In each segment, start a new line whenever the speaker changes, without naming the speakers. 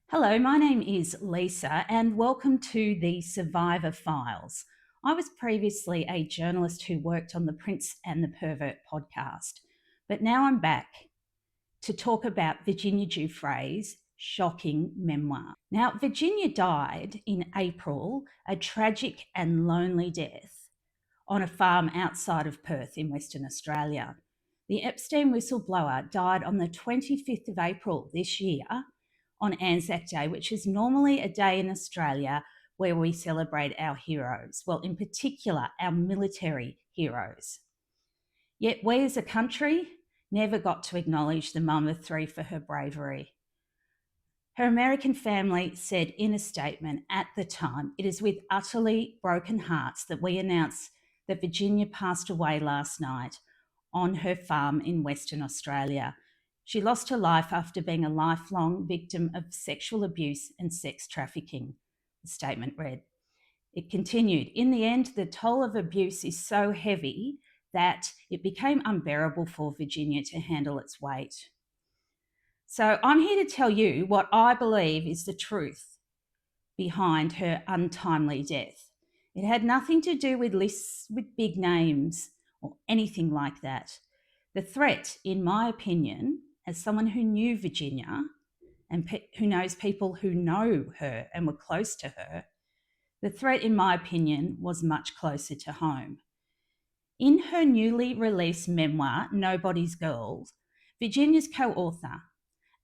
Hello, my name is Lisa, and welcome to the Survivor Files. I was previously a journalist who worked on the Prince and the Pervert podcast, but now I'm back to talk about Virginia Giuffre's shocking memoir. Now, Virginia died in April, a tragic and lonely death on a farm outside of Perth in Western Australia. The Epstein whistleblower died on the 25th of April this year on Anzac Day, which is normally a day in Australia where we celebrate our heroes. Well, in particular, our military heroes. Yet we as a country never got to acknowledge the mum of three for her bravery. Her American family said in a statement at the time, "It is with utterly broken hearts that we announce that Virginia passed away last night on her farm in Western Australia. She lost her life after being a lifelong victim of sexual abuse and sex trafficking," the statement read. It continued, "In the end, the toll of abuse is so heavy that it became unbearable for Virginia to handle its weight." So I'm here to tell you what I believe is the truth behind her untimely death. It had nothing to do with lists with big names or anything like that. The threat, in my opinion, as someone who knew Virginia and who knows people who know her and were close to her, the threat, in my opinion, was much closer to home. In her newly released memoir, Nobody's Girls, Virginia's co-author,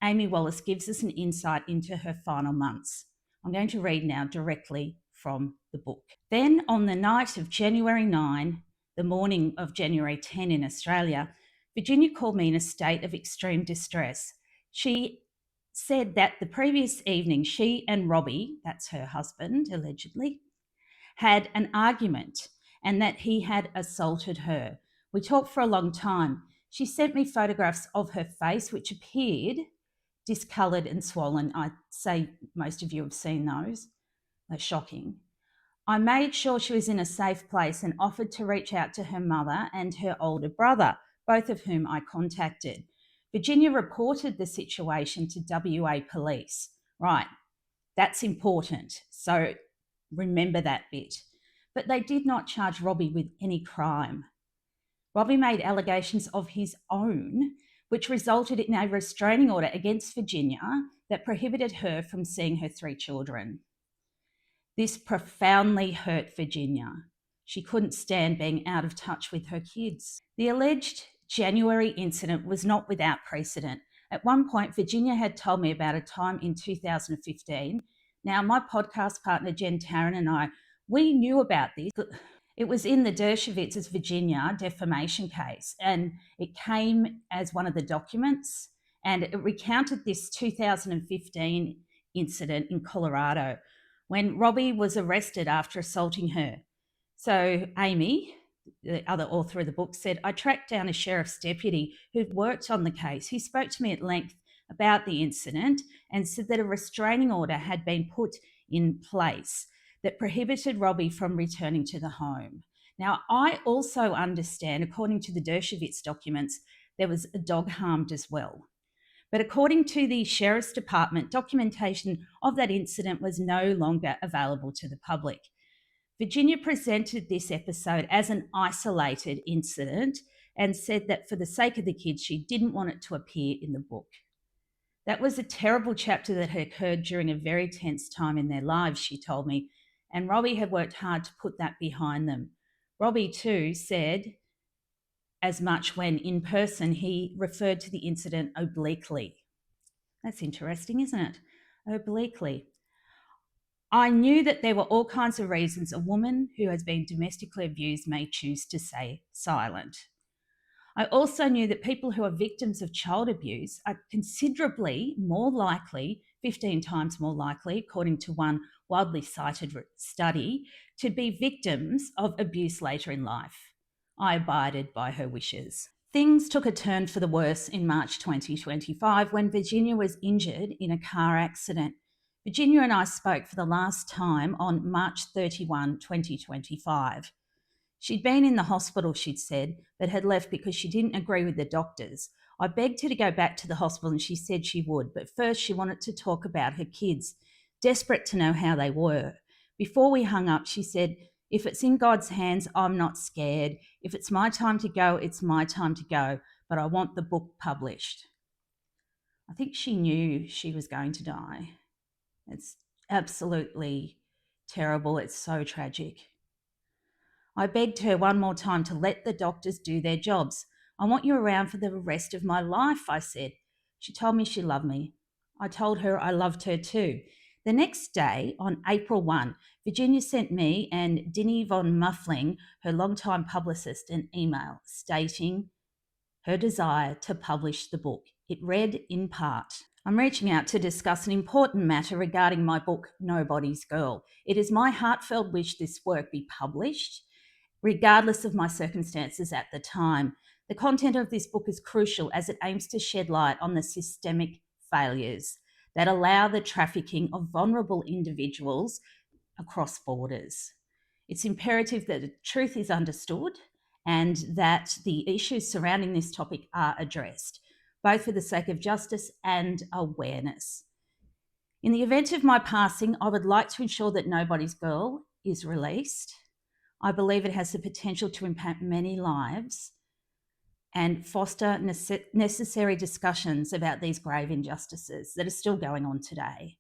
Amy Wallace, gives us an insight into her final months. I'm going to read now directly from the book. "Then on the night of January 9, the morning of January 10 in Australia, Virginia called me in a state of extreme distress. She said that the previous evening she and Robbie," that's her husband allegedly, "had an argument and that he had assaulted her. We talked for a long time. She sent me photographs of her face, which appeared discoloured and swollen. I say most of you have seen those. They're shocking. I made sure she was in a safe place and offered to reach out to her mother and her older brother, both of whom I contacted. Virginia reported the situation to WA police." Right, that's important. So remember that bit. "But they did not charge Robbie with any crime. Robbie made allegations of his own, which resulted in a restraining order against Virginia that prohibited her from seeing her three children. This profoundly hurt Virginia. She couldn't stand being out of touch with her kids." The alleged January incident was not without precedent. At one point, Virginia had told me about a time in 2015. Now, my podcast partner, Jen Tarrant, and I, we knew about this. It was in the Dershowitz Virginia defamation case, and it came as one of the documents, and it recounted this 2015 incident in Colorado when Robbie was arrested after assaulting her. So Amy, the other author of the book, said, "I tracked down a sheriff's deputy who'd worked on the case. He spoke to me at length about the incident and said that a restraining order had been put in place that prohibited Robbie from returning to the home." Now, I also understand, according to the Dershowitz documents, there was a dog harmed as well. But according to the Sheriff's Department, documentation of that incident was no longer available to the public. Virginia presented this episode as an isolated incident and said that for the sake of the kids, she didn't want it to appear in the book. That was a terrible chapter that had occurred during a very tense time in their lives, she told me, and Robbie had worked hard to put that behind them. Robbie, too, said as much when in person he referred to the incident obliquely. That's interesting, isn't it? Obliquely. "I knew that there were all kinds of reasons a woman who has been domestically abused may choose to stay silent. I also knew that people who are victims of child abuse are considerably more likely, 15 times more likely, according to one widely cited study, to be victims of abuse later in life. I abided by her wishes." Things took a turn for the worse in March 2025 when Virginia was injured in a car accident. Virginia and I spoke for the last time on March 31, 2025. She'd been in the hospital, she'd said, but had left because she didn't agree with the doctors. I begged her to go back to the hospital and she said she would, but first she wanted to talk about her kids, desperate to know how they were. Before we hung up, she said, "If it's in God's hands, I'm not scared. If it's my time to go, it's my time to go, but I want the book published." I think she knew she was going to die. It's absolutely terrible. It's so tragic. I begged her one more time to let the doctors do their jobs. "I want you around for the rest of my life," I said. She told me she loved me. I told her I loved her too. The next day, on April 1, Virginia sent me and Dinny von Muffling, her longtime publicist, an email stating her desire to publish the book. It read in part, "I'm reaching out to discuss an important matter regarding my book, Nobody's Girl. It is my heartfelt wish this work be published, regardless of my circumstances at the time. The content of this book is crucial as it aims to shed light on the systemic failures that allow the trafficking of vulnerable individuals across borders. It's imperative that the truth is understood and that the issues surrounding this topic are addressed, both for the sake of justice and awareness. In the event of my passing, I would like to ensure that Nobody's Girl is released. I believe it has the potential to impact many lives and foster necessary discussions about these grave injustices that are still going on today.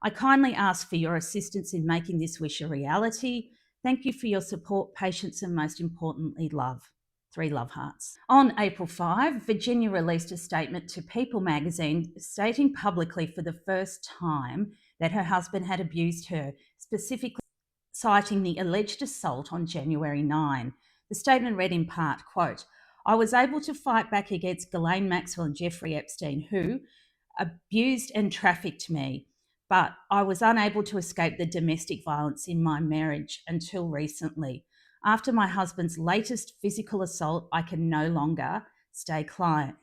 I kindly ask for your assistance in making this wish a reality. Thank you for your support, patience, and most importantly, love." 3 love hearts. On April 5, Virginia released a statement to People magazine stating publicly for the first time that her husband had abused her, specifically citing the alleged assault on January 9. The statement read in part, quote, "I was able to fight back against Ghislaine Maxwell and Jeffrey Epstein, who abused and trafficked me, but I was unable to escape the domestic violence in my marriage until recently. After my husband's latest physical assault, I can no longer stay quiet.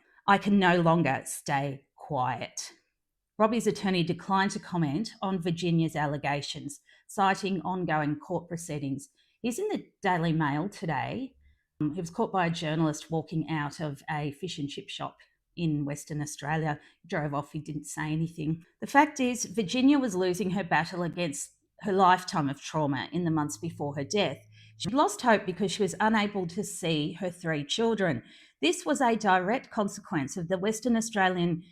Robbie's attorney declined to comment on Virginia's allegations, citing ongoing court proceedings. He's in the Daily Mail today. He was caught by a journalist walking out of a fish and chip shop in Western Australia. He drove off, he didn't say anything. The fact is, Virginia was losing her battle against her lifetime of trauma in the months before her death. She lost hope because she was unable to see her 3 children. This was a direct consequence of the Western Australian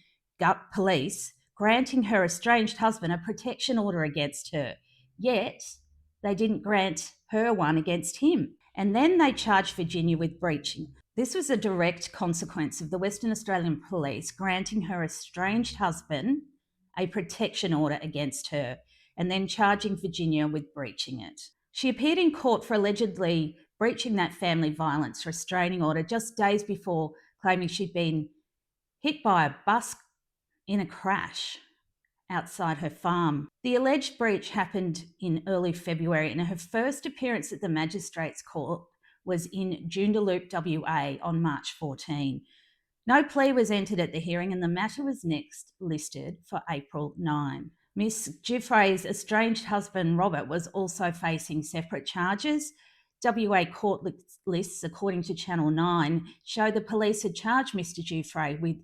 police granting her estranged husband a protection order against her. Yet, they didn't grant her one against him. And then they charged Virginia with breaching. This was a direct consequence of the Western Australian police granting her estranged husband a protection order against her and then charging Virginia with breaching it. She appeared in court for allegedly breaching that family violence restraining order just days before claiming she'd been hit by a bus in a crash outside her farm. The alleged breach happened in early February, and her first appearance at the Magistrates Court was in Joondalup, WA on March 14. No plea was entered at the hearing, and the matter was next listed for April 9. Miss Giuffre's estranged husband, Robert, was also facing separate charges. WA court lists, according to Channel 9, show the police had charged Mr. Giuffre with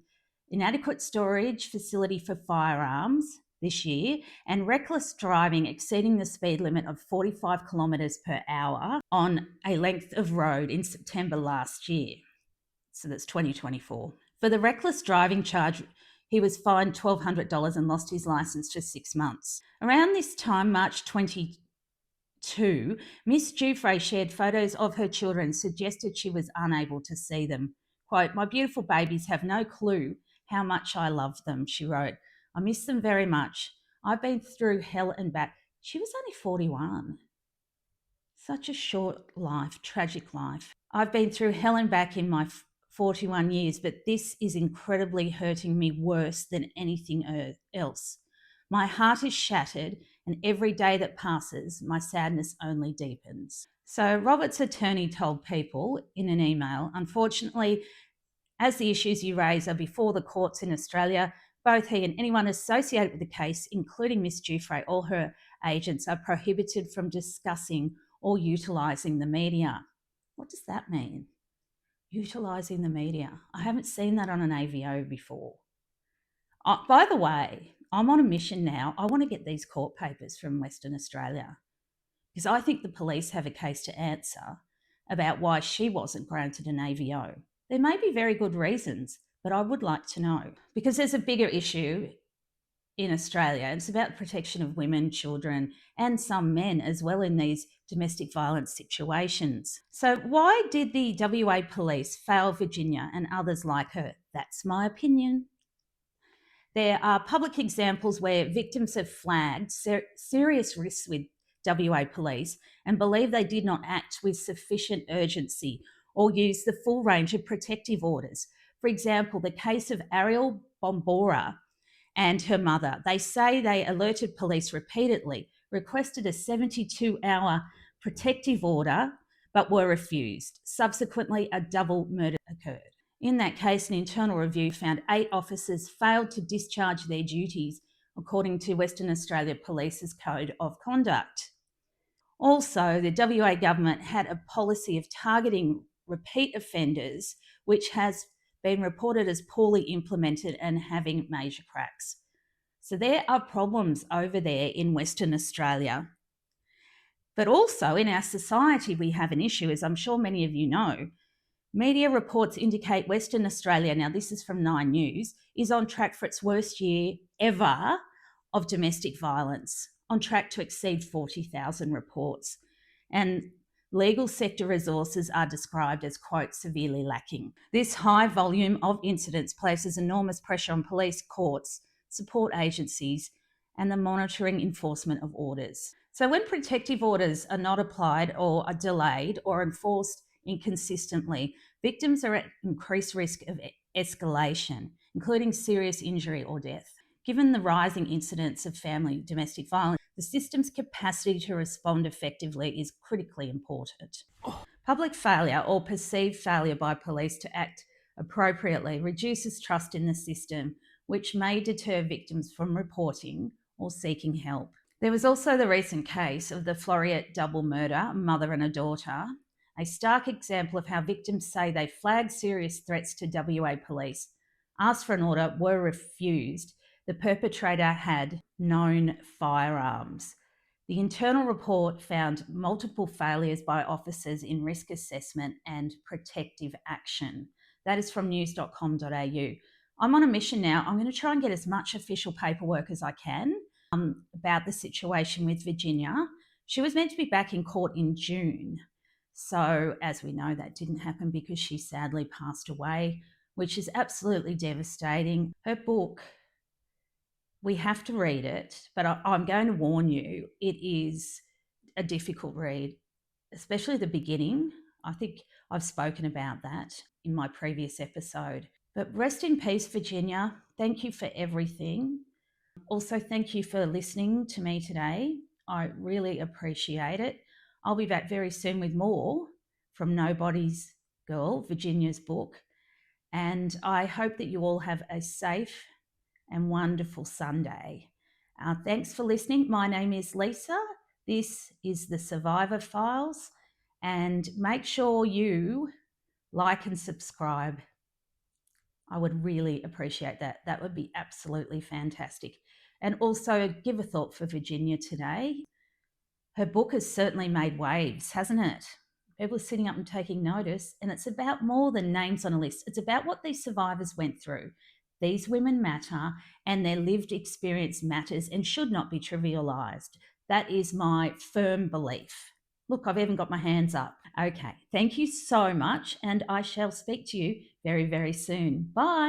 inadequate storage facility for firearms this year and reckless driving exceeding the speed limit of 45 kilometres per hour on a length of road in September last year. So that's 2024. For the reckless driving charge, he was fined $1,200 and lost his licence for 6 months. Around this time, March 22, Miss Giuffre shared photos of her children, suggested she was unable to see them. Quote, "My beautiful babies have no clue how much I love them," she wrote. "I miss them very much. I've been through hell and back." She was only 41. Such a short life, tragic life. "I've been through hell and back in my 41 years, but this is incredibly hurting me worse than anything else. My heart is shattered, and every day that passes, my sadness only deepens." So Robert's attorney told People in an email, "Unfortunately, as the issues you raise are before the courts in Australia, both he and anyone associated with the case, including Miss Giuffre or her agents, are prohibited from discussing or utilising the media." What does that mean? utilising the media. I haven't seen that on an AVO before. By the way, I'm on a mission now. I want to get these court papers from Western Australia because I think the police have a case to answer about why she wasn't granted an AVO. There may be very good reasons, but I would like to know because there's a bigger issue in Australia. It's about the protection of women, children, and some men as well in these domestic violence situations. So, why did the WA police fail Virginia and others like her? That's my opinion. There are public examples where victims have flagged serious risks with WA police and believe they did not act with sufficient urgency or use the full range of protective orders. For example, the case of Ariel Bombora and her mother. They say they alerted police repeatedly, requested a 72-hour protective order, but were refused. Subsequently, a double murder occurred. In that case, an internal review found 8 officers failed to discharge their duties according to Western Australia Police's Code of Conduct. Also, the WA government had a policy of targeting repeat offenders, which has been reported as poorly implemented and having major cracks. So there are problems over there in Western Australia. But also in our society, we have an issue, as I'm sure many of you know. Media reports indicate Western Australia, now this is from 9 News, is on track for its worst year ever of domestic violence, on track to exceed 40,000 reports. And legal sector resources are described as, quote, severely lacking. This high volume of incidents places enormous pressure on police, courts, support agencies, and the monitoring enforcement of orders. So when protective orders are not applied or are delayed or enforced inconsistently, victims are at increased risk of escalation, including serious injury or death. Given the rising incidence of family domestic violence, the system's capacity to respond effectively is critically important. Public failure or perceived failure by police to act appropriately reduces trust in the system, which may deter victims from reporting or seeking help. There was also the recent case of the Floreat double murder, a mother and a daughter, a stark example of how victims say they flagged serious threats to WA police, asked for an order, were refused. The perpetrator had known firearms. The internal report found multiple failures by officers in risk assessment and protective action. That is from news.com.au. I'm on a mission now. I'm going to try and get as much official paperwork as I can about the situation with Virginia. She was meant to be back in court in June. So, as we know, that didn't happen because she sadly passed away, which is absolutely devastating. Her book, we have to read it, but I'm going to warn you, it is a difficult read, especially the beginning. I think I've spoken about that in my previous episode. But rest in peace, Virginia. Thank you for everything. Also, thank you for listening to me today. I really appreciate it. I'll be back very soon with more from Nobody's Girl, Virginia's book. And I hope that you all have a safe and wonderful Sunday. Thanks for listening. My name is Lisa. This is the Survivor Files. And make sure you like and subscribe. I would really appreciate that. That would be absolutely fantastic. And also give a thought for Virginia today. Her book has certainly made waves, hasn't it? People are sitting up and taking notice, and it's about more than names on a list. It's about what these survivors went through. These women matter, and their lived experience matters and should not be trivialised. That is my firm belief. Look, I've even got my hands up. Okay, thank you so much, and I shall speak to you very, very soon. Bye.